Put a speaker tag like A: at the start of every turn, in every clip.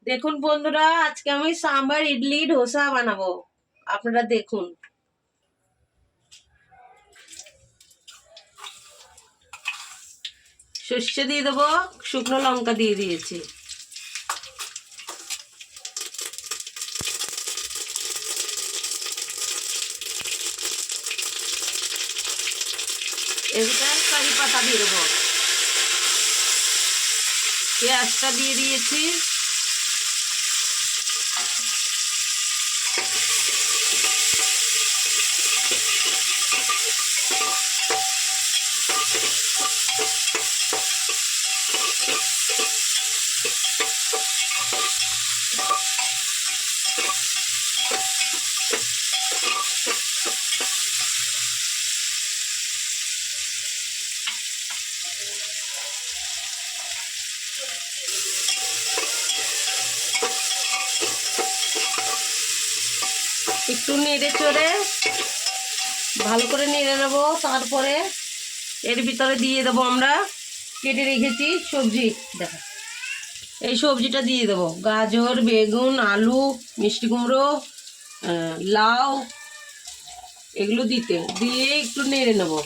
A: দেখুন বন্ধুরা, আজকে আমি সাম্বার ইডলি ডোসা বানাবো। আপনারা দেখুন। সর্ষে দিয়ে দেবো, শুকনো লঙ্কা দিয়ে দিয়েছি। এবার কারি পাতা দিয়ে দেবো, পেঁয়াজটা দিয়ে দিয়েছি। একটু নেড়ে চড়ে ভালো করে নেড়ে নেবো। তারপরে এর ভিতরে দিয়ে দেবো আমরা কেটে রেখেছি সবজি। দেখা, এই সবজিটা দিয়ে দেবো, গাজর, বেগুন, আলু, মিষ্টি কুমড়ো, লাউ, এগুলো দিয়ে একটু নেড়ে নেবো।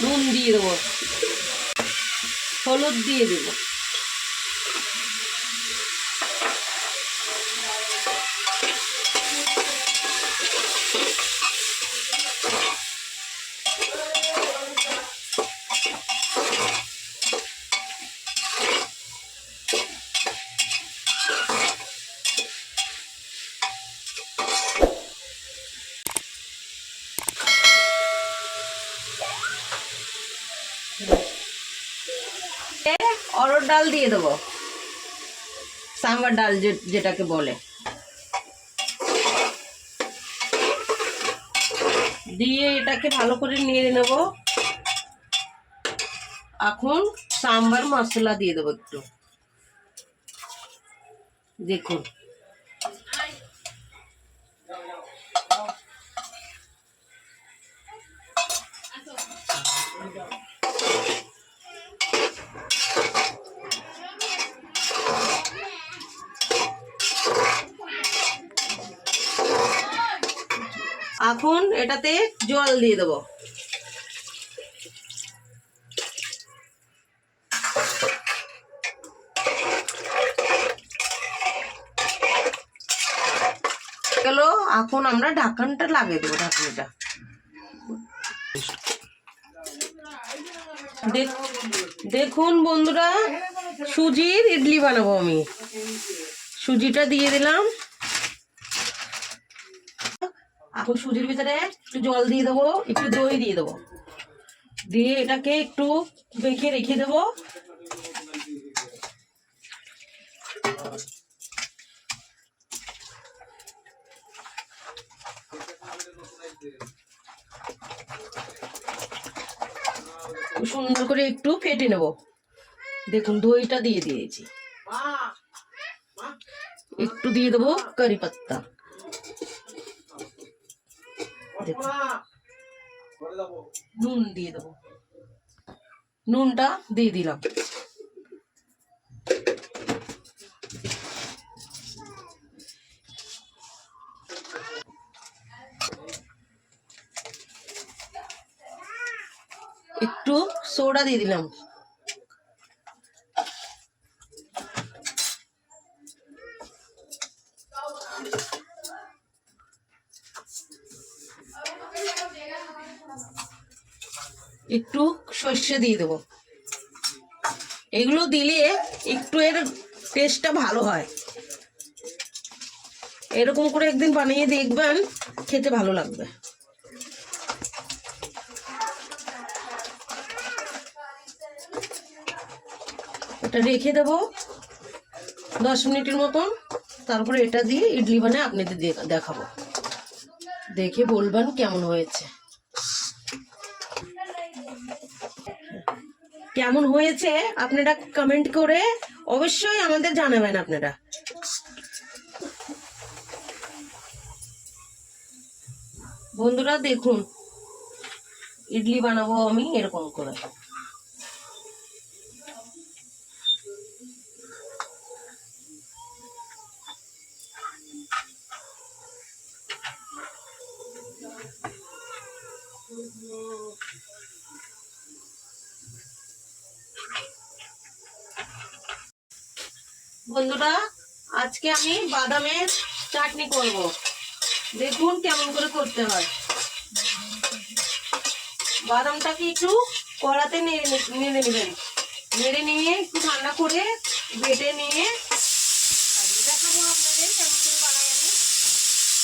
A: নুন দিয়ে দেবো, হলুদ দিয়ে দেবো। অরহর ডাল দিয়ে দেবো, সাম্বার ডাল যেটাকে বলে, দিয়ে এটাকে ভালো করে নেড়ে নেব। এখন সাম্বার মশলা দিয়ে দেবো একটু। দেখুন, এখন এটাতে জল দিয়ে দেবো। গেল, এখন আমরা ঢাকনটা লাগিয়ে দেবো। ঢাকনিটা দেখুন বন্ধুরা, সুজির ইডলি বানাবো আমি। সুজিটা দিয়ে দিলাম। এখন সুজির ভিতরে একটু জল দিয়ে দেবো, একটু দই দিয়ে দেবো, দিয়ে এটাকে একটু বেঁকে রেখে দেবো। সুন্দর করে একটু ফেটে নেব। দেখুন, দইটা দিয়ে দিয়েছি, একটু দিয়ে দেবো কারি পাত্তা। নুন দিয়ে দেবো, নুনটা দিয়ে দিলাম। একটু সোডা দিয়ে দিলাম। একটু সর্ষে দিয়ে দেবো। এগুলো দিলে একটু এর টেস্টটা ভালো হয়। এরকম করে একদিন বানিয়ে দেখবেন, খেতে ভালো লাগবে। এটা রেখে দেবো 10 মিনিটের মতন। তারপরে এটা দিয়ে ইডলি বানিয়ে আপনাদের দেখাবো, দেখে বলবেন কেমন হয়েছে। কেমন হয়েছে আপনারা কমেন্ট করে অবশ্যই আমাদের জানাবেন আপনারা। বন্ধুরা দেখুন, ইডলি বানাবো আমি এরকম করে। বন্ধুরা আজকে আমি বাদামের চাটনি করব, দেখুন কেমন করে করতে হয়। বাদামটাকে একটু কড়াতে নেড়ে নেবেন, নেড়ে নিয়ে একটু ঠান্ডা করে বেটে নিয়ে দেখাবো আপনাদের কেমন করে বানাই আমি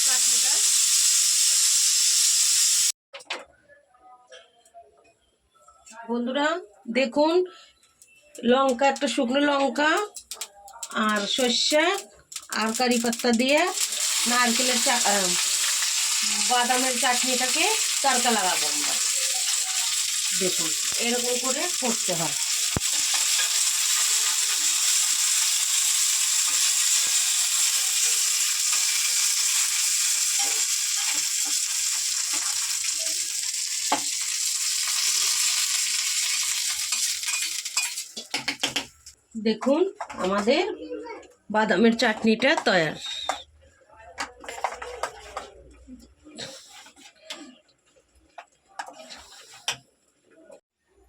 A: চাটনিটা। বন্ধুরা দেখুন, লঙ্কা, একটা শুকনো লঙ্কা আর সর্ষে আর কারি পাতা দিয়ে নারকেলের বাদামের চাটনিটাকে তড়কা লাগাবো আমরা। দেখুন এরকম করে করতে হয়। দেখুন আমাদের বাদামের চাটনিটা তৈরি।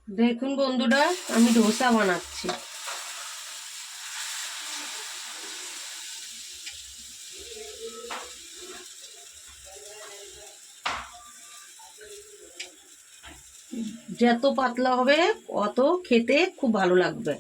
A: দেখুন বন্ধুরা আমি ডোসা বানাচ্ছি। যত পাতলা হবে অত খেতে খুব ভালো লাগবে।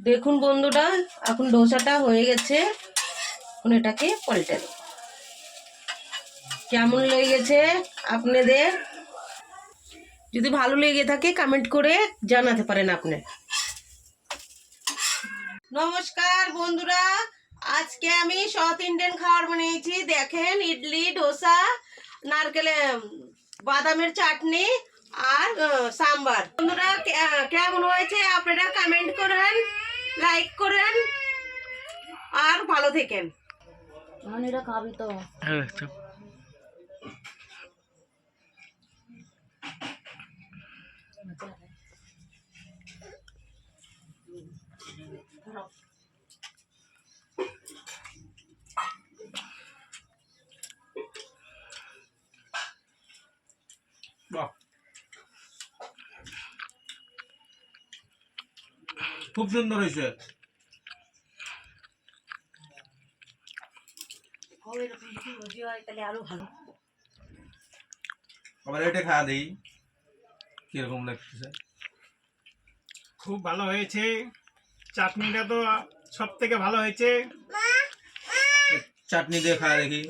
A: দেখুন বন্ধুরা এখন ডোসাটা হয়ে গেছে, এখন এটাকে পাল্টে দেব। কেমন লেগেছে আপনাদের? যদি ভালো লেগে থাকে কমেন্ট করে জানাতে পারেন আপনি। নমস্কার বন্ধুরা, আজকে আমি সাউথ ইন্ডিয়ান খাবার বানিয়েছি। দেখেন ইডলি, ডোসা, নারকেলে বাদামের চাটনি আর সাম্বার। বন্ধুরা কেমন হয়েছে আপনারা কমেন্ট করেন, লাইক করেন আর ভালো থেকেন। এটা খাবি তো?
B: খুব সুন্দর হয়েছে। আবার এটা খাওয়া দেই, কিরকম লাগতেছে?
C: খুব ভালো হয়েছে, চাটনিটা তো সব থেকে ভালো হয়েছে।
B: চাটনি দিয়ে খাওয়া দেখি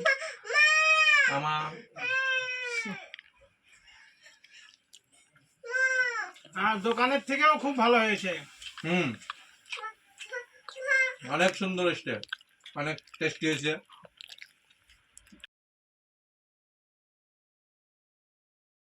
B: আমার।
C: আর দোকানের থেকেও খুব ভালো হয়েছে।
B: অনেক সুন্দর হয়েছে, অনেক টেস্টি হয়েছে।